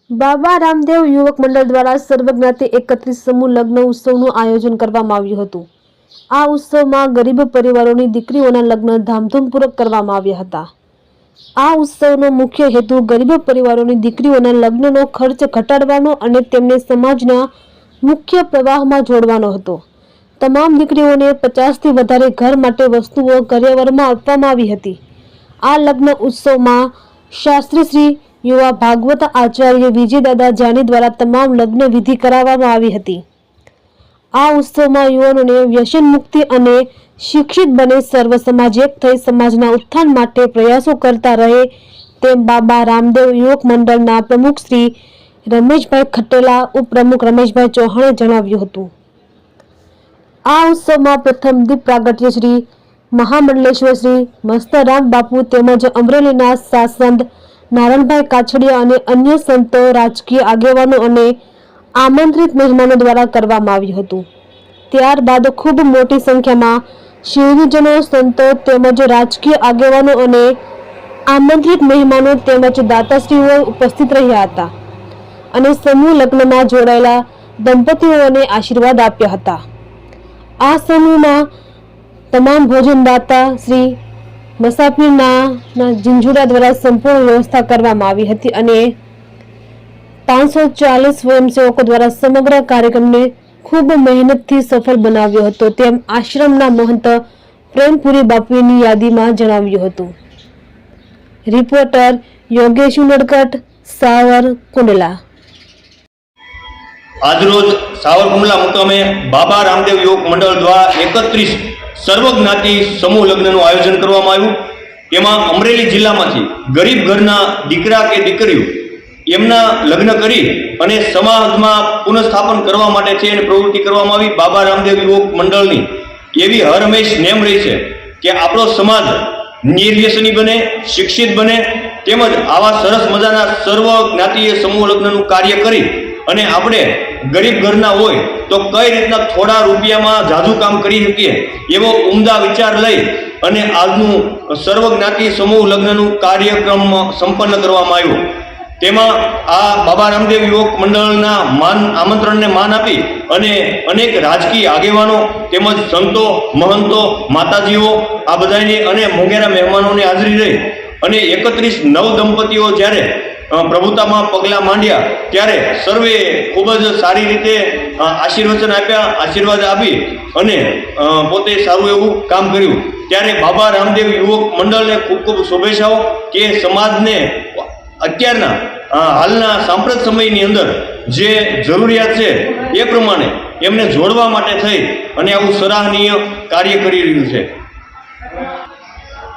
બાબા રામદેવ યુવક મંડળ દ્વારા સર્વજ્ઞાતિ 31 સમૂહ લગ્ન ઉત્સવનું આયોજન કરવામાં આવ્યું હતું। આ ઉત્સવમાં ગરીબ પરિવારોની દીકરીઓના લગ્ન ધામધૂમપૂર્વક કરવામાં આવ્યા હતા। આ ઉત્સવનો મુખ્ય હેતુ ગરીબ પરિવારોની દીકરીઓના લગ્નનો ખર્ચ ઘટાડવાનો અને તેમને સમાજના મુખ્ય પ્રવાહમાં જોડવાનો હતો। તમામ દીકરીઓને 50થી વધારે ઘર માટે વસ્તુઓ કરિયાવરમાં આપવામાં આવી હતી। આ લગ્ન ઉત્સવમાં શાસ્ત્રી શ્રી યુવા ભાગવત આચાર્ય વિજયદાદા જાની દ્વારા તમામ લગ્ન વિધિ કરાવવામાં આવી હતી। આ ઉત્સવમાં યુવાનોને વ્યસન મુક્તિ અને શિક્ષિત બને સર્વ સમાજ એક થઈ સમાજના ઉત્થાન માટે પ્રયાસો કરતા રહે તેમ બાબા રામદેવ યુવક મંડળના પ્રમુખ શ્રી રમેશભાઈ ખટેલા, ઉપપ્રમુખ રમેશભાઈ ચૌહાણે જણાવ્યું હતું। આ ઉત્સવમાં પ્રથમ દીપ પ્રાગટ્ય શ્રી મહામંડલેશ્વર શ્રી મસ્તરામ બાપુ તેમજ અમરેલીના સાસંદ નારણભાઈ કાછડિયા અને અન્ય સંતો, રાજકીય આગેવાનો અને આમંત્રિત મહેમાનો દ્વારા કરવામાં આવ્યું હતું। ત્યારબાદ ખૂબ મોટી સંખ્યામાં શિવજનો, સંતો તેમજ રાજકીય આગેવાનો અને આમંત્રિત મહેમાનો તેમજ દાતાશ્રીઓ ઉપસ્થિત રહ્યા હતા અને સમૂહ લગ્નમાં જોડાયેલા દંપતીઓને આશીર્વાદ આપ્યા હતા। આ સમૂહમાં તમામ ભોજનદાતા શ્રી મસાફીરના ઝીંઝુડા દ્વારા સંપૂર્ણ વ્યવસ્થા કરવામાં આવી હતી અને 540 સ્વયંસેવકો દ્વારા સમગ્ર કાર્યક્રમને ખૂબ મહેનતથી સફળ બનાવ્યો હતો તેમ આશ્રમના મહંત પ્રેમપુરી બાપુની યાદીમાં જણાવ્યું હતું। રિપોર્ટર યોગેશ ઉનડકટ, સાવરકુંડલા। આજરોજ સાવરકુંડલા મુકામે બાબા રામદેવ યુવક મંડળ દ્વારા 31 સર્વજ્ઞાતિ સમૂહ લગ્નનું આયોજન કરવામાં આવ્યું। એમાં અમરેલી જિલ્લામાંથી ગરીબ ઘરના દીકરા કે દીકરીઓ એમના લગ્ન કરી અને સમાજમાં પુનઃસ્થાપન કરવા માટે છે અને પ્રવૃત્તિ કરવામાં આવી। બાબા રામદેવ યુવક મંડળની એવી હર હંમેશ નેમ રહી છે કે આપણો સમાજ નિર્વ્યસની બને, શિક્ષિત બને, તેમજ આવા સરસ મજાના સર્વ જ્ઞાતિય સમૂહ લગ્નનું કાર્ય કરી અને આપણે ગરીબ ઘરના હોય તો કઈ રીતના થોડા રૂપિયામાં જાજુ કામ કરી શકીએ એવો ઉમદા વિચાર લઈ અને આજનું સર્વ જ્ઞાતિ સમૂહ લગ્નનું કાર્યક્રમ સંપન્ન કરવામાં આવ્યો। તેમાં આ બાબા રામદેવ યુવક મંડળના આમંત્રણને માન આપી અને અનેક રાજકીય આગેવાનો તેમજ સંતો, મહંતો, માતાજીઓ આ બધાની અને મોંઘેરા મહેમાનોની હાજરી રહી અને 31 નવ દંપતીઓ જ્યારે પ્રભુતામાં પગલાં માંડ્યા ત્યારે સર્વે ખૂબ જ સારી રીતે આશીર્વાદ આપી અને પોતે સારું એવું કામ કર્યું। ત્યારે બાબા રામદેવ યુવક મંડળને ખૂબ ખૂબ શુભેચ્છાઓ કે સમાજને અત્યારના હાલના સાંપ્રત સમયની અંદર જે જરૂરિયાત છે એ પ્રમાણે એમને જોડવા માટે થઈ અને આવું સરાહનીય કાર્ય કરી રહ્યું છે।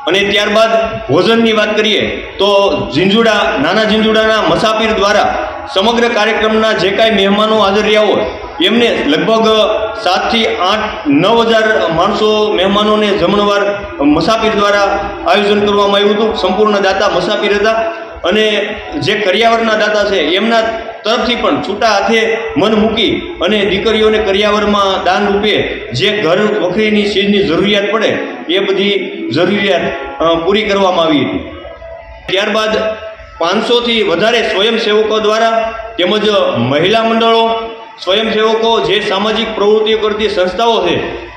અને ત્યારબાદ ભોજનની વાત કરીએ તો નાના ઝીંઝુડાના મસાફીર દ્વારા સમગ્ર કાર્યક્રમના જે કાંઈ મહેમાનો હાજર રહ્યા હોય એમને લગભગ 7થી 8, 9,000 મહેમાનોને જમણવાર મસાફીર દ્વારા આયોજન કરવામાં આવ્યું હતું। સંપૂર્ણ દાતા મસાફીર હતા અને જે કરિયાવરના દાતા છે એમના તરફથી પણ છૂટા હાથે મન મૂકી અને દીકરીઓને કરિયાવરમાં દાન રૂપે જે ઘર વખરીની ચીજની જરૂરિયાત પડે એ બધી જરૂરિયાત પૂરી કરવામાં આવી હતી। ત્યારબાદ 500થી વધારે સ્વયંસેવકો દ્વારા તેમજ મહિલા મંડળો, સ્વયંસેવકો, જે સામાજિક પ્રવૃત્તિઓ કરતી સંસ્થાઓ છે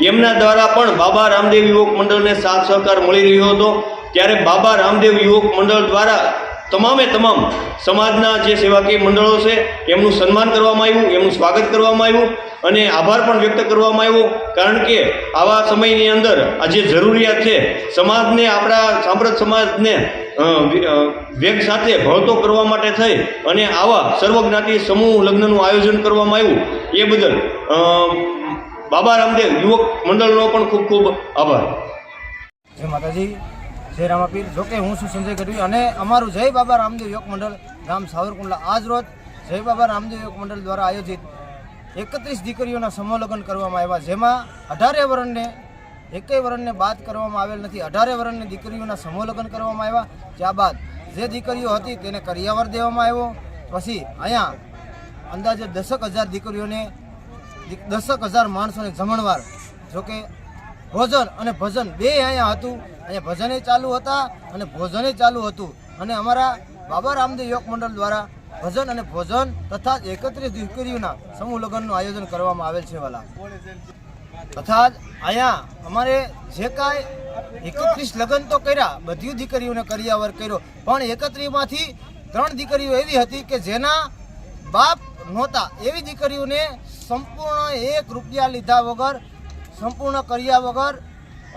એમના દ્વારા પણ બાબા રામદેવ યુવક મંડળને સાથ સહકાર મળી રહ્યો હતો। ત્યારે બાબા રામદેવ યુવક મંડળ દ્વારા તમામે તમામ સમાજના જે સેવાકીય મંડળો છે એમનું સન્માન કરવામાં આવ્યું, એમનું સ્વાગત કરવામાં આવ્યું અને આભાર પણ વ્યક્ત કરવામાં આવ્યો। કારણ કે આવા સમયની અંદર આ જે જરૂરિયાત છે સમાજને, આપણા સાંપ્રત સમાજને વેગ સાથે ભળતો કરવા માટે થઈ અને આવા સર્વજ્ઞાતિ સમૂહ લગ્નનું આયોજન કરવામાં આવ્યું એ બદલ બાબા રામદેવ યુવક મંડળનો પણ ખૂબ ખૂબ આભાર। જય માતાજી, જય રામાપીર। જોકે હું છું સંજય ગઢવી અને અમારું જય બાબા રામદેવ યુવક મંડળ ગામ સાવરકુંડલા આજ રોજ જય બાબા રામદેવ યુવક મંડળ દ્વારા આયોજિત 31 દીકરીઓના સમૂહ લગ્ન કરવામાં આવ્યા, જેમાં 18 વર્ષને એકેય વર્ષને બાદ કરવામાં આવેલ નથી। 18 વર્ષની દીકરીઓના સમૂહ લગ્ન કરવામાં આવ્યા। ત્યારબાદ જે દીકરીઓ હતી તેને કરિયાવર દેવામાં આવ્યો। પછી અહીંયા અંદાજે 10,000 દીકરીઓને 10,000 માણસોને જમણવાર, જોકે ભોજન અને ભજન બે અહીંયા હતું। અહીંયા ભજને ચાલુ હતા અને ભોજને ચાલુ હતું અને અમારા બાબા રામદેવ યુવક મંડળ દ્વારા ભજન અને ભોજન તથા 31 દીકરીઓના સમૂહ લગ્નનું આયોજન કરવામાં આવેલ છે વાલા. તથા અહીંયા અમારે જે કાંઈ 31 લગ્ન તો કર્યા, બધી દીકરીઓને કરિયાવર કર્યો, પણ 31માંથી 3 દીકરીઓ એવી હતી કે જેના બાપ નહોતા. એવી દીકરીઓને સંપૂર્ણ 1 રૂપિયા લીધા વગર, સંપૂર્ણ કર્યા વગર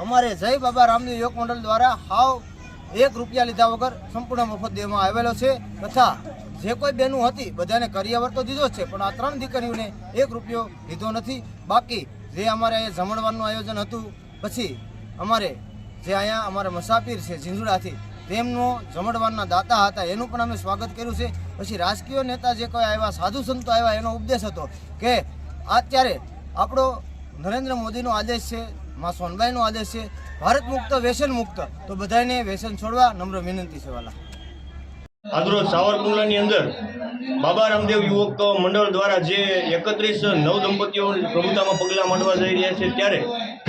અમારે જય બાબા રામદેવ યુવક મંડળ દ્વારા હાવ 1 રૂપિયા લીધા વગર સંપૂર્ણ મફત દેવામાં આવેલો છે. તથા જે કોઈ બહેનું હતી બધાને કરિયાવર તો દીધો જ છે, પણ આ 3 દીકરીઓને 1 રૂપિયો લીધો નથી. બાકી જે અમારે અહીંયા જમણવારનું આયોજન હતું, પછી અમારે જે અહીંયા અમારા મુસાફિર છે ઝીંઝુડાથી, તેમનો જમણવારના દાતા હતા, એનું પણ અમે સ્વાગત કર્યું છે. પછી રાજકીય નેતા જે કોઈ આવ્યા, સાધુ સંતો આવ્યા, એનો ઉપદેશ હતો કે અત્યારે આપણો નરેન્દ્ર મોદીનો આદેશ છે, માં સોનબાઈનો આદેશ છે, ભારત મુક્ત વ્યસન મુક્ત, તો બધાને વ્યસન છોડવા નમ્ર વિનંતી છે વાલા. આજરોજ સાવરકુંડલાની અંદર બાબા રામદેવ યુવક મંડળ દ્વારા જે 31 નવદંપતીઓ પ્રભુતામાં પગલાં માંડવા જઈ રહ્યા છે, ત્યારે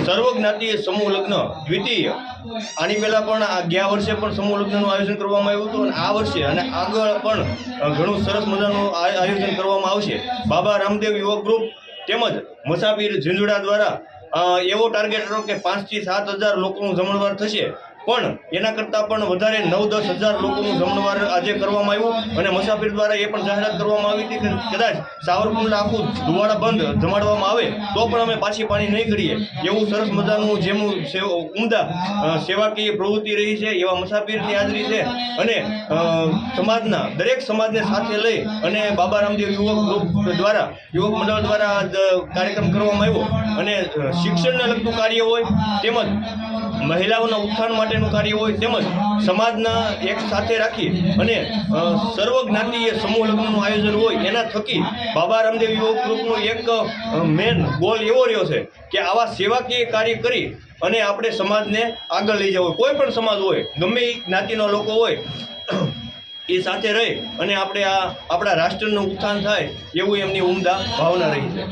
સર્વજ્ઞાતીય સમૂહ લગ્ન દ્વિતીય, આની પહેલા પણ આ ગયા વર્ષે પણ સમૂહ લગ્નનું આયોજન કરવામાં આવ્યું હતું, અને આ વર્ષે અને આગળ પણ ઘણું સરસ મજાનું આયોજન કરવામાં આવશે. બાબા રામદેવ યુવક ગ્રુપ તેમજ મુસાફિર ઝીંઝુડા દ્વારા એવો ટાર્ગેટ હતો કે 5 થી 7 હજાર લોકોનું જમણવાર થશે, પણ એના કરતાં પણ વધારે 9-10 હજાર લોકોનું જમણવાર આજે કરવામાં આવ્યું. અને મુસાફિર દ્વારા એ પણ જાહેરાત કરવામાં આવી હતી કે કદાચ સાવરકુંડલા આખું ધુવાડા બંધ જમાડવામાં આવે તો પણ અમે પાછી પાણી નહીં કરીએ. એવું સરસ મજાનું જેમનું ઉમદા સેવાકીય પ્રવૃત્તિ રહી છે, એવા મુસાફિરની હાજરી છે. અને સમાજના દરેક સમાજને સાથે લઈ અને બાબા રામદેવ યુવક ગ્રુપ દ્વારા, યુવક મંડળ દ્વારા કાર્યક્રમ કરવામાં આવ્યો. અને શિક્ષણને લગતું કાર્ય હોય, તેમજ મહિલાઓના ઉત્થાન માટેનું કાર્ય હોય, તેમજ સમાજના એક સાથે રાખી અને સર્વજ્ઞાતીય સમૂહ લગ્નનું આયોજન હોય, એના થકી બાબા રામદેવ યુવક ગ્રુપનો એક મેન ગોલ એવો રહ્યો છે કે આવા સેવાકીય કાર્ય કરી અને આપણે સમાજને આગળ લઈ જવો. કોઈ પણ સમાજ હોય, ગમે એ જ્ઞાતિના લોકો હોય, એ સાથે રહી અને આપણે આપણા રાષ્ટ્રનું ઉત્થાન થાય એવું એમની ઉમદા ભાવના રહી છે.